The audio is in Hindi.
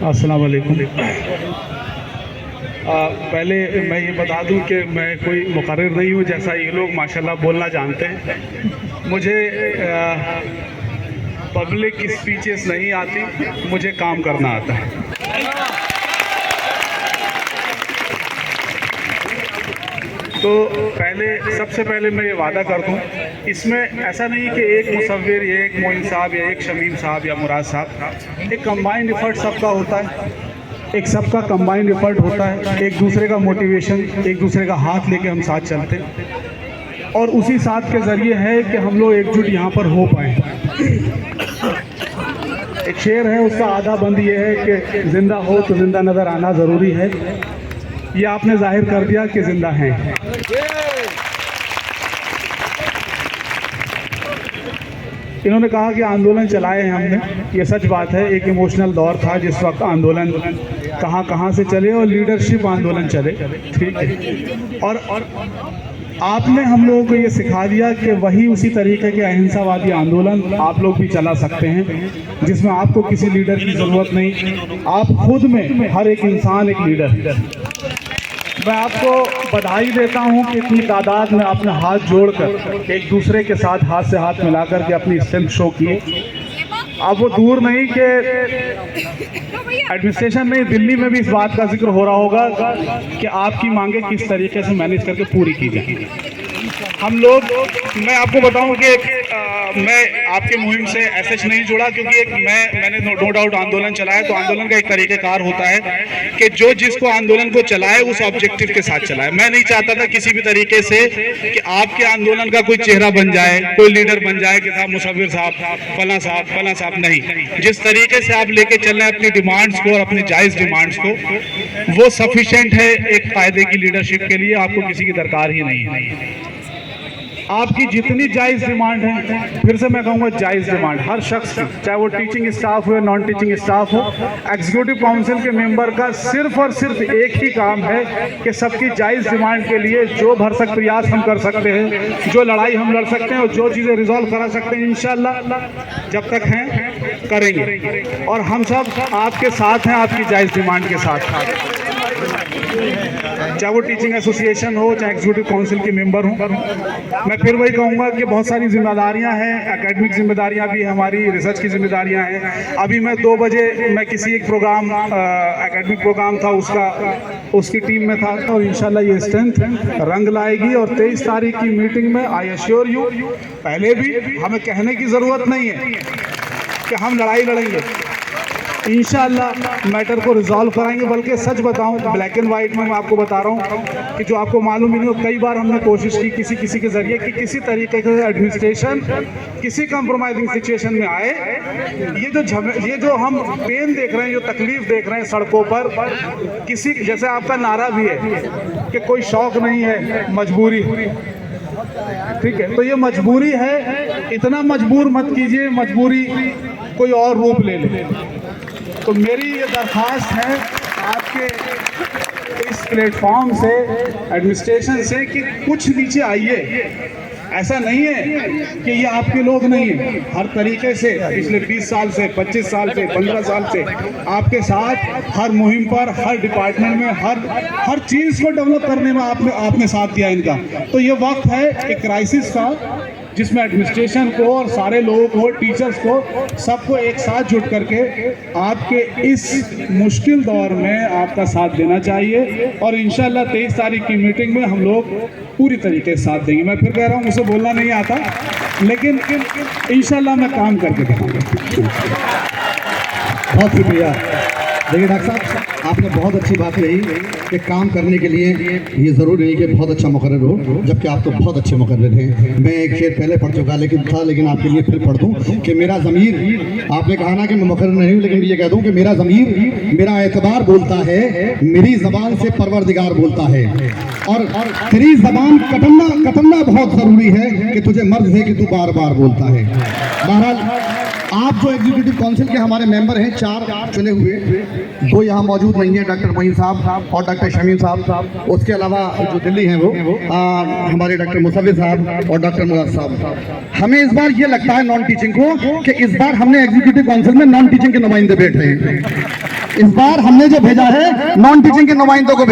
अस्सलाम वालेकुम। पहले मैं ये बता दूं कि मैं कोई मुकर्रिर नहीं हूँ, जैसा ये लोग माशाल्लाह बोलना जानते हैं। मुझे पब्लिक स्पीचेस नहीं आती, मुझे काम करना आता है। तो सबसे पहले मैं ये वादा कर दूं, इसमें ऐसा नहीं कि एक मुसव्विर, एक मोइन साहब या एक शमीम साहब या मुराद साहब, एक कंबाइंड एफर्ट सबका होता है, एक सबका कंबाइंड एफर्ट होता है, एक दूसरे का मोटिवेशन, एक दूसरे का हाथ लेके हम साथ चलते हैं और उसी साथ के ज़रिए है कि हम लोग एकजुट यहाँ पर हो पाए। एक शेर है, उसका आधा बंद ये है कि ज़िंदा हो तो ज़िंदा नज़र आना ज़रूरी है। ये आपने जाहिर कर दिया कि ज़िंदा हैं। इन्होंने कहा कि आंदोलन चलाए हैं हमने, ये सच बात है। एक इमोशनल दौर था जिस वक्त आंदोलन कहाँ से चले और लीडरशिप आंदोलन चले, ठीक है। और आपने हम लोगों को ये सिखा दिया कि वही उसी तरीके के अहिंसावादी आंदोलन आप लोग भी चला सकते हैं, जिसमें आपको किसी लीडर की ज़रूरत नहीं, आप खुद में हर एक इंसान एक लीडर। मैं आपको बधाई देता हूं कि इतनी तादाद में आपने हाथ जोड़कर एक दूसरे के साथ हाथ से हाथ मिलाकर के अपनी स्ट्रेंथ शो किए। अब वो दूर नहीं कि एडमिनिस्ट्रेशन नहीं, दिल्ली में भी इस बात का जिक्र हो रहा होगा कि आपकी मांगे किस तरीके से मैनेज करके पूरी की जाए। हम लोग, मैं आपको बताऊं कि मैं आपके मुहिम से एसएच नहीं जुड़ा, क्योंकि मैंने नो डाउट आंदोलन चलाया, तो आंदोलन का एक तरीक़ेकार होता है कि जो जिसको आंदोलन को चलाए उस ऑब्जेक्टिव के साथ चलाए। मैं नहीं चाहता था किसी भी तरीके से कि आपके आंदोलन का कोई चेहरा बन जाए, कोई लीडर बन जाए कि साहब मुसव्विर साहब, फला साहब, नहीं। जिस तरीके से आप लेके चल रहे हैं अपनी डिमांड्स को और अपनी जायज़ डिमांड्स को, वो सफिशेंट है एक कायदे की लीडरशिप के लिए। आपको किसी की दरकार ही नहीं है। आपकी जितनी जायज़ डिमांड है, फिर से मैं कहूँगा जायज़ डिमांड, हर शख्स की, चाहे वो टीचिंग स्टाफ हो या नॉन टीचिंग स्टाफ हो, एग्जीक्यूटिव काउंसिल के मेंबर का सिर्फ और सिर्फ एक ही काम है कि सबकी जायज़ डिमांड के लिए जो भरसक प्रयास हम कर सकते हैं, जो लड़ाई हम लड़ सकते हैं और जो चीज़ें रिजॉल्व करा सकते हैं, इंशाल्लाह जब तक हैं करेंगे। और हम सब आपके साथ हैं, आपकी जायज़ डिमांड के साथ, चाहे वो टीचिंग एसोसिएशन हो, चाहे एग्जीक्यूटिव काउंसिल के मेंबर हों। मैं फिर वही कहूँगा कि बहुत सारी जिम्मेदारियां हैं, एकेडमिक जिम्मेदारियां भी हमारी, रिसर्च की जिम्मेदारियां हैं। अभी मैं 2 बजे मैं किसी एक प्रोग्राम, एकेडमिक प्रोग्राम था, उसकी टीम में था, और इंशाल्लाह ये स्ट्रेंथ रंग लाएगी। और 23 तारीख की मीटिंग में आई एश्योर यू, पहले भी हमें कहने की ज़रूरत नहीं है कि हम लड़ाई लड़ेंगे, इंशाअल्लाह मैटर को रिजॉल्व कराएंगे। बल्कि सच बताऊं, ब्लैक एंड वाइट में मैं आपको बता रहा हूं कि जो आपको मालूम ही नहीं हो, कई बार हमने कोशिश की किसी के ज़रिए कि किसी तरीके से एडमिनिस्ट्रेशन किसी कंप्रोमाइजिंग सिचुएशन में आए। ये जो हम पेन देख रहे हैं, जो तकलीफ देख रहे हैं सड़कों पर, किसी, जैसे आपका नारा भी है कि कोई शौक नहीं है, मजबूरी, ठीक है, तो ये मजबूरी है, इतना मजबूर मत कीजिए, मजबूरी कोई और रूप ले ले। तो मेरी ये दरख्वास्त है आपके इस प्लेटफॉर्म से, एडमिनिस्ट्रेशन से, कि कुछ नीचे आइए। ऐसा नहीं है कि ये आपके लोग नहीं हैं, हर तरीके से पिछले 20 साल से, 25 साल से, 15 साल से आपके साथ, हर मुहिम पर, हर डिपार्टमेंट में, हर चीज़ को डेवलप करने में आपने साथ दिया इनका। तो ये वक्त है एक क्राइसिस का, जिसमें एडमिनिस्ट्रेशन को और सारे लोगों को, टीचर्स को, सबको एक साथ जुट करके आपके इस मुश्किल दौर में आपका साथ देना चाहिए। और इंशाल्लाह 23 तारीख की मीटिंग में हम लोग पूरी तरीके से साथ देंगे। मैं फिर कह रहा हूँ, मुझे बोलना नहीं आता, लेकिन इंशाल्लाह मैं काम करके दिखाऊंगा। बहुत शुक्रिया। देखिए डॉक्टर साहब, आपने बहुत अच्छी बात कही कि काम करने के लिए ये ज़रूरी नहीं कि बहुत अच्छा मुकर्रर हो, जबकि आप तो बहुत अच्छे मुकर्रर हैं। मैं एक शेर पहले पढ़ चुका लेकिन आपके लिए फिर पढ़ दूँ कि मेरा ज़मीर, आपने कहा ना कि मैं मुकर्रर नहीं हूँ, लेकिन ये कह दूँ कि मेरा ज़मीर, मेरा एतबार बोलता है, मेरी ज़बान से परवरदिगार बोलता है, और तेरी ज़बान कतमना बहुत ज़रूरी है कि तुझे मर्ज़ है कि तू बार बार बोलता है। बहरहाल, आप जो एग्जीक्यूटिव काउंसिल के हमारे मेंबर हैं, 4 चुने हुए, 2 यहाँ मौजूद नहीं है, डॉक्टर मोइन साहब और डॉक्टर शमीम साहब। उसके अलावा जो दिल्ली हैं वो हमारे डॉक्टर मुसव्विर साहब और डॉक्टर मुराद साहब। हमें इस बार ये लगता है नॉन टीचिंग को कि इस बार हमने एग्जीक्यूटिव काउंसिल में नॉन टीचिंग के नुमाइंदे बैठ रहे हैं। इस बार हमने जो भेजा है नॉन टीचिंग के नुमाइंदों को